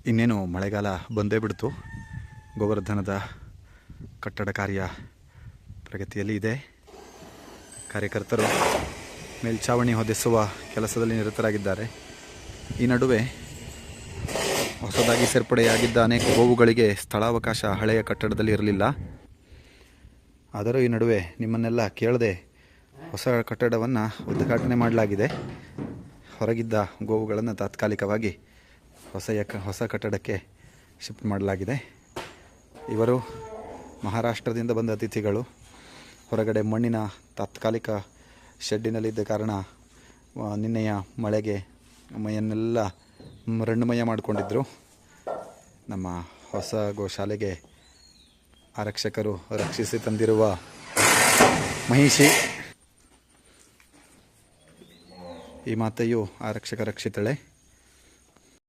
ಇನ್ನೇನು ಮಳೆಗಾಲ ಬಂದೇ ಬಿಡ್ತು. ಗೋವರ್ಧನದ ಕಟ್ಟಡ ಕಾರ್ಯ ಪ್ರಗತಿಯಲ್ಲಿ ಇದೆ. ಕಾರ್ಯಕರ್ತರು ಮೇಲ್ಛಾವಣಿ ಹೊದೆಸುವ ಕೆಲಸದಲ್ಲಿ ನಿರತರಾಗಿದ್ದಾರೆ. ಈ ನಡುವೆ ಹೊಸದಾಗಿ ಸೇರ್ಪಡೆಯಾಗಿದ್ದ ಅನೇಕ ಗೋವುಗಳಿಗೆ ಸ್ಥಳಾವಕಾಶ ಹಳೆಯ ಕಟ್ಟಡದಲ್ಲಿ ಇರಲಿಲ್ಲ. ಆದರೂ ಈ ನಡುವೆ ನಿಮ್ಮನ್ನೆಲ್ಲ ಕೇಳದೆ ಹೊಸ ಕಟ್ಟಡವನ್ನು ಉದ್ಘಾಟನೆ ಮಾಡಲಾಗಿದೆ. ಹೊರಗಿದ್ದ ಗೋವುಗಳನ್ನು ತಾತ್ಕಾಲಿಕವಾಗಿ ಹೊಸ ಕಟ್ಟಡಕ್ಕೆ ಶಿಫ್ಟ್ ಮಾಡಲಾಗಿದೆ. ಇವರು ಮಹಾರಾಷ್ಟ್ರದಿಂದ ಬಂದ ಅತಿಥಿಗಳು. ಹೊರಗಡೆ ಮಣ್ಣಿನ ತಾತ್ಕಾಲಿಕ ಶೆಡ್ಡಿನಲ್ಲಿದ್ದ ಕಾರಣ ನಿನ್ನೆಯ ಮಳೆಗೆ ಮೈಯನ್ನೆಲ್ಲ ಮರಣ್ಣುಮಯ ಮಾಡಿಕೊಂಡಿದ್ದರು. ನಮ್ಮ ಹೊಸ ಗೋಶಾಲೆಗೆ ಆರಕ್ಷಕರು ರಕ್ಷಿಸಿ ತಂದಿರುವ ಮಹಿಷಿ, ಈ ಮಾತೆಯು ಆರಕ್ಷಕ ರಕ್ಷಿತಳೆ.